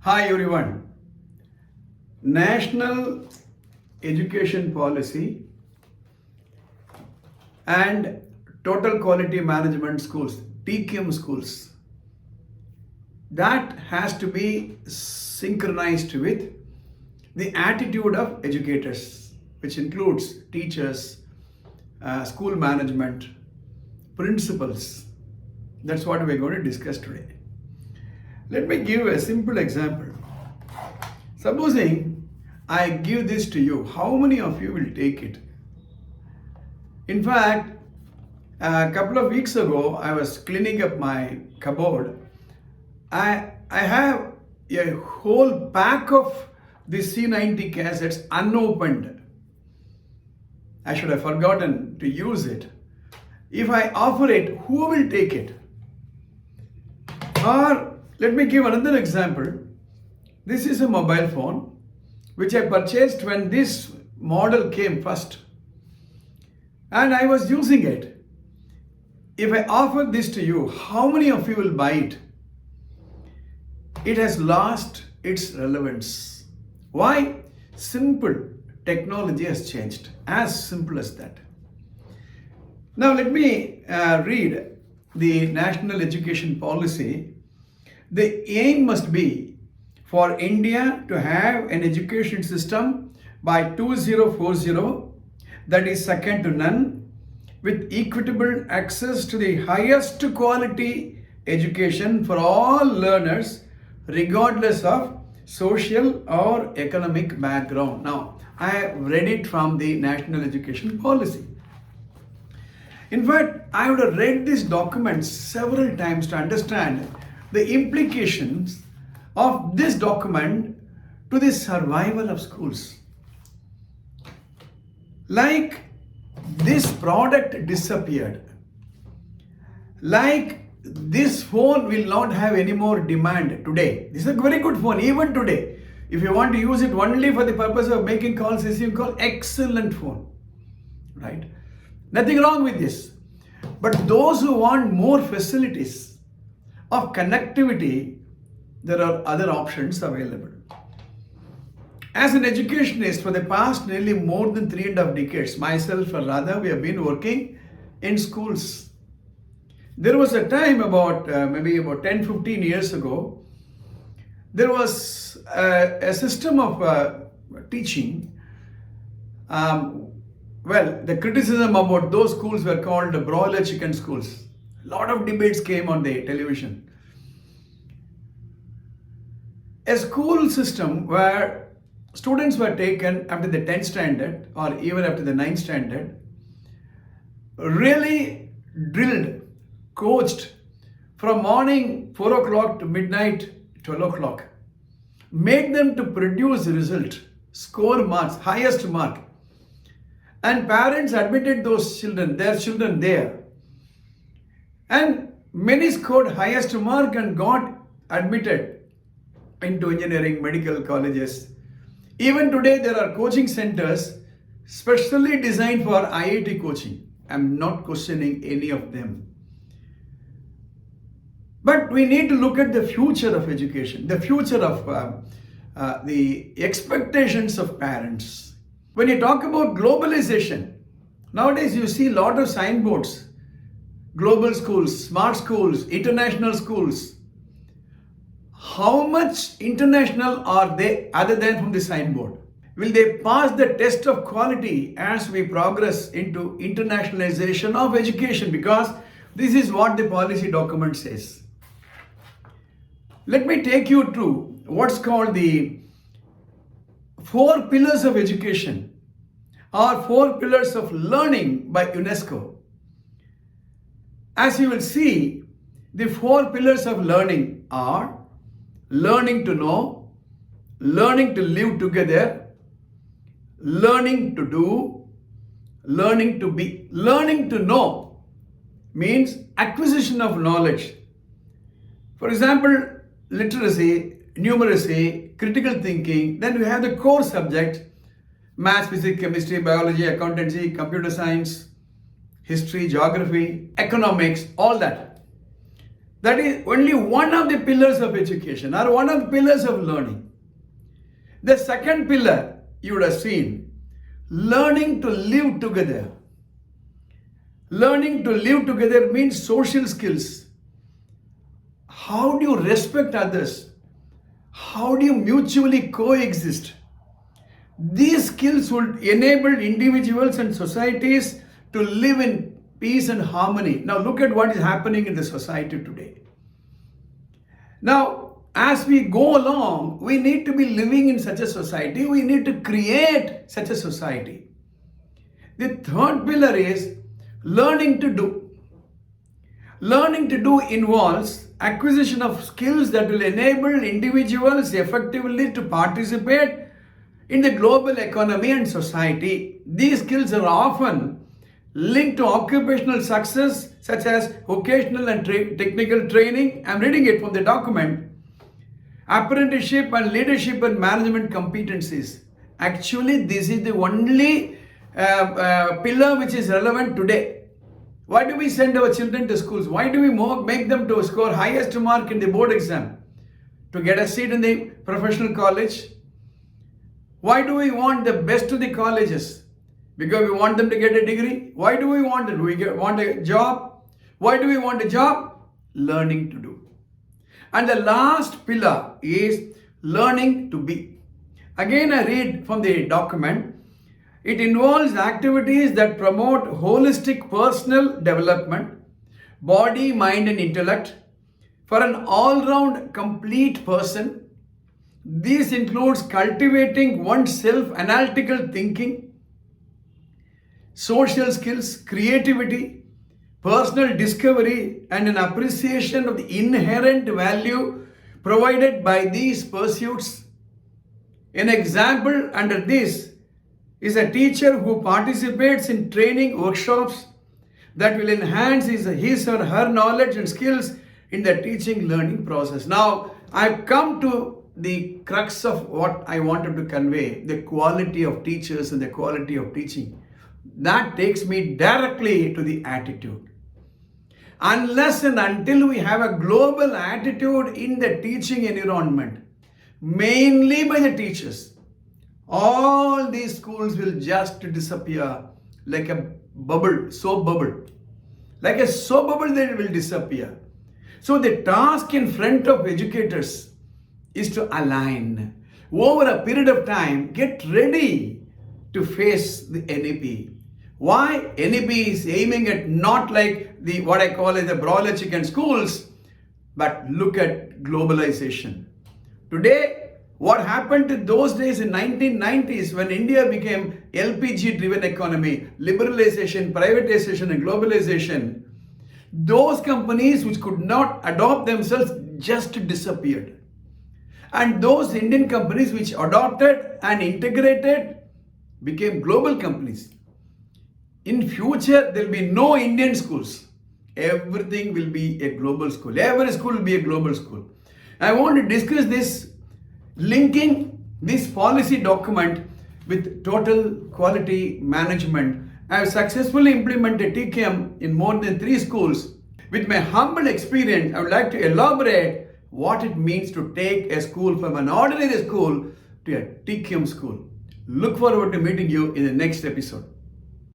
Hi everyone. National Education Policy and Total Quality Management Schools, TQM schools, that has to be synchronized with the attitude of educators, which includes teachers, school management, principals. That's what we're going to discuss today. Let me give a simple example. Supposing I give this to you, how many of you will take it? In fact, a couple of weeks ago, I was cleaning up my cupboard. I have a whole pack of the C90 cassettes unopened. I should have forgotten to use it. If I offer it, who will take it? Or let me give another example. This is a mobile phone which I purchased when this model came first. And I was using it. If I offer this to you, how many of you will buy it? It has lost its relevance. Why? Simple. Technology has changed. As simple as that. Now let me read the National Education Policy. The aim must be for India to have an education system by 2040 that is second to none, with equitable access to the highest quality education for all learners regardless of social or economic background. Now, I have read it from the National Education Policy. In fact, I would have read this document several times to understand the implications of this document to the survival of schools. Like this product disappeared. Like this phone will not have any more demand today. This is a very good phone even today. If you want to use it only for the purpose of making calls, as you call, excellent phone. Right? Nothing wrong with this. But those who want more facilities of connectivity, there are other options available. As an educationist for the past nearly more than 3.5 decades, myself or rather, we have been working in schools. There was a time maybe about 10-15 years ago, there was a system of teaching. The criticism about those schools were called broiler chicken schools. A lot of debates came on the television. A school system where students were taken after the 10th standard or even after the 9th standard, really drilled, coached from morning 4 o'clock to midnight 12 o'clock, made them to produce result, score marks, highest mark. And parents admitted those children, their children there. And many scored highest mark and got admitted into engineering, medical colleges. Even today, there are coaching centers specially designed for IIT coaching. I'm not questioning any of them. But we need to look at the future of education, the future of the expectations of parents. When you talk about globalization, nowadays you see a lot of signboards. Global schools, smart schools, international schools. How much international are they other than from the signboard? Will they pass the test of quality as we progress into internationalization of education? Because this is what the policy document says. Let me take you to what's called the 4 pillars of education or 4 pillars of learning by UNESCO. As you will see, the 4 pillars of learning are learning to know, learning to live together, learning to do, learning to be. Learning to know means acquisition of knowledge. For example, literacy, numeracy, critical thinking. Then we have the core subject, maths, physics, chemistry, biology, accountancy, computer science, history, geography, economics, all that. That is only one of the pillars of education or one of the pillars of learning. The second pillar you would have seen, learning to live together. Learning to live together means social skills. How do you respect others? How do you mutually coexist? These skills would enable individuals and societies to live in peace and harmony. Now look at what is happening in the society today. Now, as we go along, we need to be living in such a society. We need to create such a society. The third pillar is learning to do. Learning to do involves acquisition of skills that will enable individuals effectively to participate in the global economy and society. These skills are often linked to occupational success, such as vocational and technical training. I'm reading it from the document. Apprenticeship and leadership and management competencies. Actually, this is the only pillar which is relevant today. Why do we send our children to schools? Why do we make them to score highest mark in the board exam? To get a seat in the professional college? Why do we want the best of the colleges? Because we want them to get a degree. Why do we want it? Do we want a job? Why do we want a job? Learning to do. And the last pillar is learning to be. Again, I read from the document. It involves activities that promote holistic personal development, body, mind, and intellect for an all-round complete person. This includes cultivating one's self-analytical thinking, social skills, creativity, personal discovery, and an appreciation of the inherent value provided by these pursuits. An example under this is a teacher who participates in training workshops that will enhance his or her knowledge and skills in the teaching learning process. Now, I've come to the crux of what I wanted to convey, the quality of teachers and the quality of teaching. That takes me directly to the attitude. Unless and until we have a global attitude in the teaching environment, mainly by the teachers, all these schools will just disappear like a bubble, soap bubble. Like a soap bubble, they will disappear. So the task in front of educators is to align. Over a period of time, get ready to face the NEP. Why? NEP is aiming at not like the what I call as the broiler chicken schools, but look at globalization. Today, what happened to those days in 1990s when India became LPG driven economy, liberalization, privatization and globalization, those companies which could not adopt themselves just disappeared. And those Indian companies which adopted and integrated became global companies. In future, there will be no Indian schools. Everything will be a global school. Every school will be a global school. I want to discuss this, linking this policy document with total quality management. I have successfully implemented TQM in more than 3 schools. With my humble experience, I would like to elaborate what it means to take a school from an ordinary school to a TQM school. Look forward to meeting you in the next episode.